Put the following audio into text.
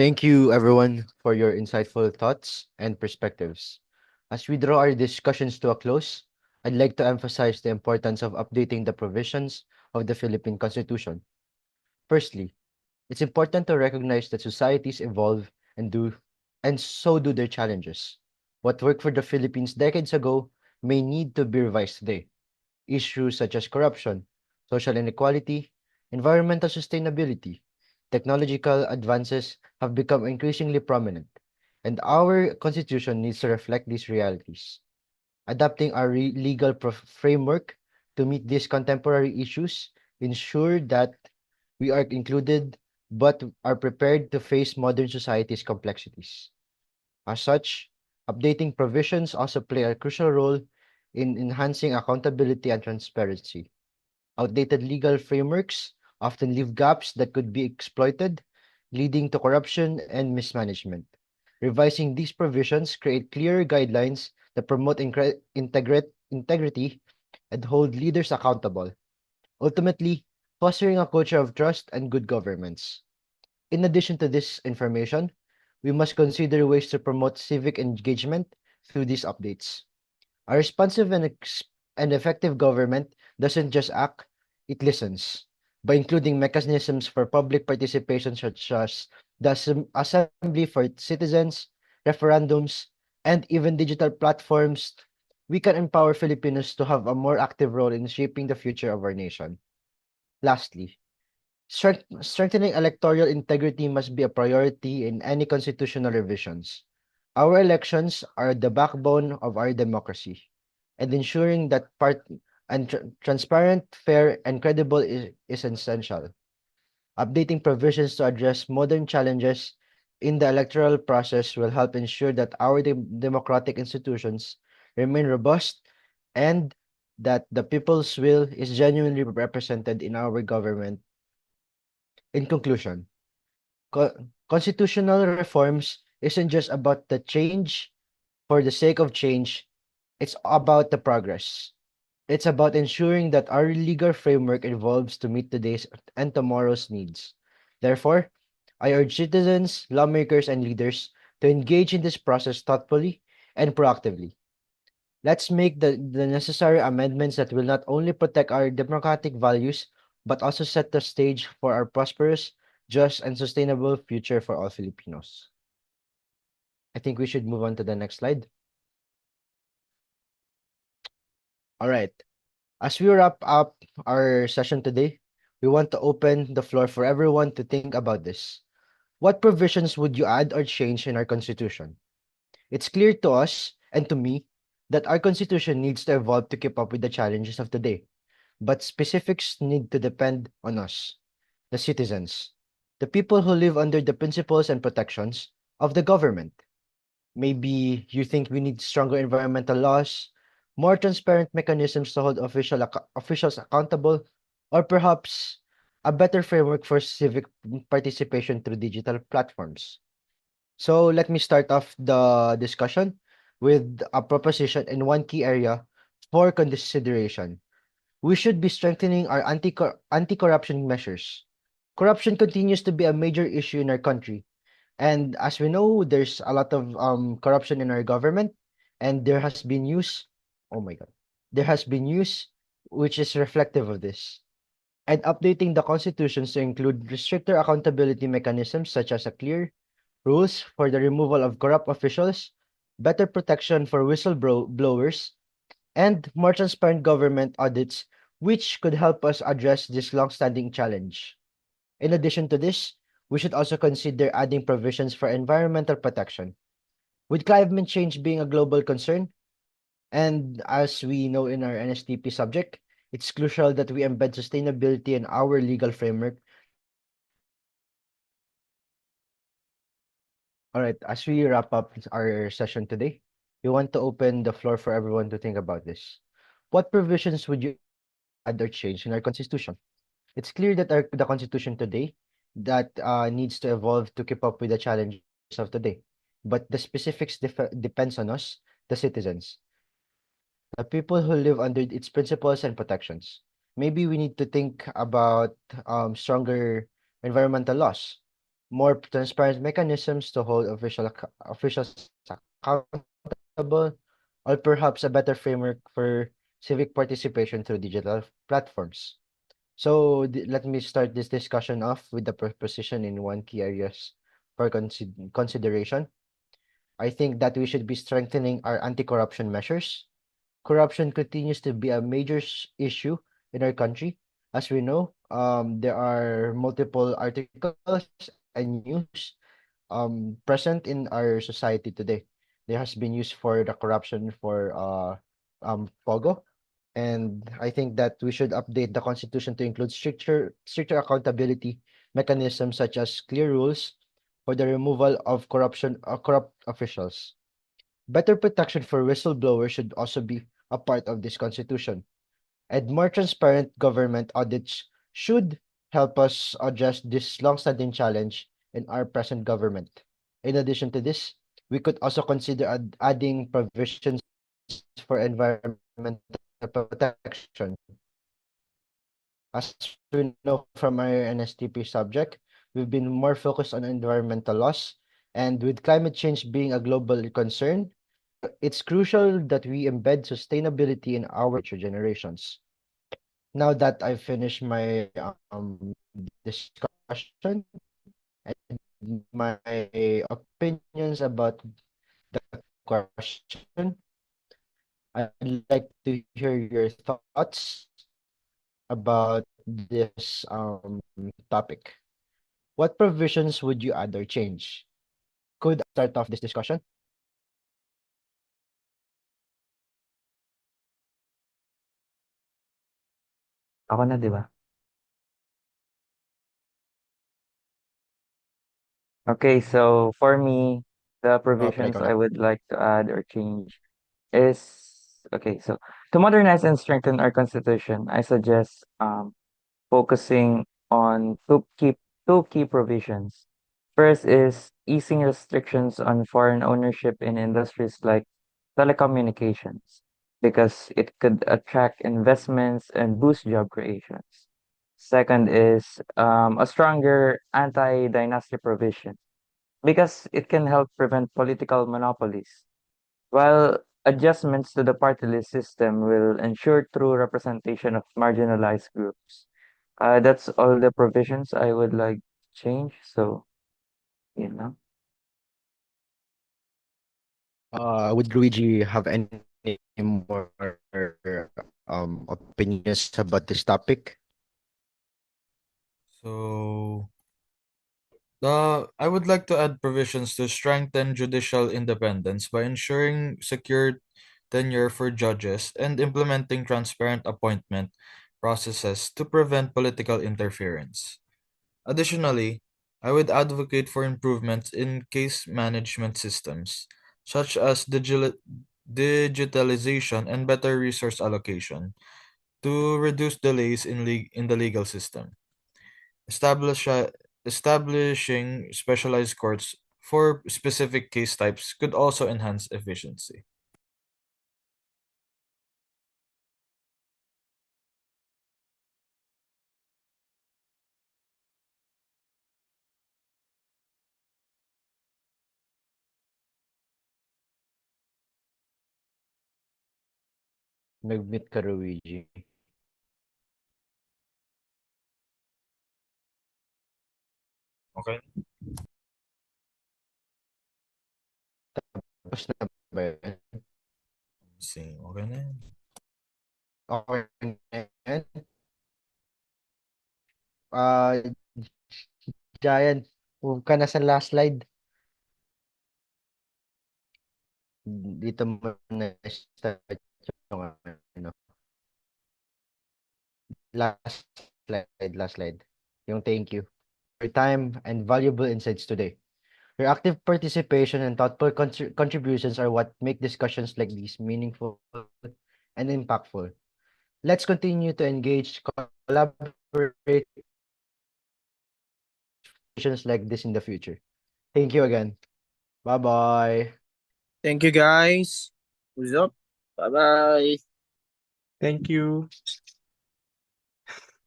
Thank you, everyone, for your insightful thoughts and perspectives. As we draw our discussions to a close, I'd like to emphasize the importance of updating the provisions of the Philippine Constitution. Firstly, it's important to recognize that societies evolve and so do their challenges. What worked for the Philippines decades ago may need to be revised today. Issues such as corruption, social inequality, environmental sustainability, technological advances have become increasingly prominent, and our constitution needs to reflect these realities. Adapting our legal framework to meet these contemporary issues ensure that we are included but are prepared to face modern society's complexities. As such, updating provisions also play a crucial role in enhancing accountability and transparency. Outdated legal frameworks often leave gaps that could be exploited, leading to corruption and mismanagement. Revising these provisions create clear guidelines that promote integrity and hold leaders accountable, ultimately fostering a culture of trust and good governance. In addition to this information, we must consider ways to promote civic engagement through these updates. A responsive and effective government doesn't just act, it listens. By including mechanisms for public participation such as the assembly for citizens, referendums, and even digital platforms, we can empower Filipinos to have a more active role in shaping the future of our nation. Lastly, strengthening electoral integrity must be a priority in any constitutional revisions. Our elections are the backbone of our democracy, and ensuring that transparent, fair, and credible is essential. Updating provisions to address modern challenges in the electoral process will help ensure that our democratic institutions remain robust and that the people's will is genuinely represented in our government. In conclusion, constitutional reforms isn't just about the change for the sake of change, it's about the progress. It's about ensuring that our legal framework evolves to meet today's and tomorrow's needs. Therefore, I urge citizens, lawmakers, and leaders to engage in this process thoughtfully and proactively. Let's make the necessary amendments that will not only protect our democratic values, but also set the stage for our prosperous, just, and sustainable future for all Filipinos. I think we should move on to the next slide. All right. As we wrap up our session today, we want to open the floor for everyone to think about this. What provisions would you add or change in our Constitution? It's clear to us and to me that our Constitution needs to evolve to keep up with the challenges of today, but specifics need to depend on us, the citizens, the people who live under the principles and protections of the government. Maybe you think we need stronger environmental laws, more transparent mechanisms to hold officials accountable, or perhaps a better framework for civic participation through digital platforms. So let me start off the discussion with a proposition in one key area for consideration. We should be strengthening our anti-corruption measures. Corruption continues to be a major issue in our country, and as we know, there's a lot of corruption in our government, and there has been news. Oh my God, there has been news which is reflective of this. And updating the constitutions to include stricter accountability mechanisms such as a clear rules for the removal of corrupt officials, better protection for whistleblowers, and more transparent government audits, which could help us address this long-standing challenge. In addition to this, we should also consider adding provisions for environmental protection. With climate change being a global concern, and as we know in our NSTP subject, it's crucial that we embed sustainability in our legal framework. All right, as we wrap up our session today, we want to open the floor for everyone to think about this. What provisions would you add or change in our constitution? It's clear that the constitution today that needs to evolve to keep up with the challenges of today, but the specifics depends on us, the citizens, the people who live under its principles and protections. Maybe we need to think about stronger environmental laws, more transparent mechanisms to hold officials accountable, or perhaps a better framework for civic participation through digital platforms. So let me start this discussion off with the proposition in one key areas for consideration. I think that we should be strengthening our anti-corruption measures. Corruption continues to be a major issue in our country. As we know, there are multiple articles and news present in our society today. There has been used for the corruption for Pogo, and I think that we should update the constitution to include stricter accountability mechanisms such as clear rules for the removal of corrupt officials. Better protection for whistleblowers should also be a part of this constitution, and more transparent government audits should help us address this long-standing challenge in our present government. In addition to this, we could also consider adding provisions for environmental protection. As we know from our NSTP subject, we've been more focused on environmental loss, and with climate change being a global concern, it's crucial that we embed sustainability in our future generations. Now that I've finished my discussion and my opinions about the question, I'd like to hear your thoughts about this topic. What provisions would you add or change? Could I start off this discussion? Ako na, di ba? Okay, so for me, the Ikaw provisions na. I would like to add or change is okay, so to modernize and strengthen our constitution, I suggest focusing on two key provisions. First is easing restrictions on foreign ownership in industries like telecommunications because it could attract investments and boost job creations. Second is a stronger anti-dynasty provision because it can help prevent political monopolies, while adjustments to the party list system will ensure true representation of marginalized groups. That's all the provisions I would like to change. So, you know. Would Luigi have any more opinions about this topic? So, I would like to add provisions to strengthen judicial independence by ensuring secure tenure for judges and implementing transparent appointment processes to prevent political interference. Additionally, I would advocate for improvements in case management systems, such as digitalization and better resource allocation, to reduce delays in the legal system. Establish, establishing specialized courts for specific case types could also enhance efficiency. Nag-meet ka, Luigi. Okay? Tapos na ba yun? See, okay na yan. Okay na yan? Ah, Giant, move ka na sa last slide. Dito mo na start yung ano. Last last slide. Yung thank you for your time and valuable insights today. Your active participation and thoughtful contributions are what make discussions like these meaningful and impactful. Let's continue to engage, collaborate discussions like this in the future. Thank you again. Bye-bye. Thank you, guys. What's up? Bye bye. Thank you.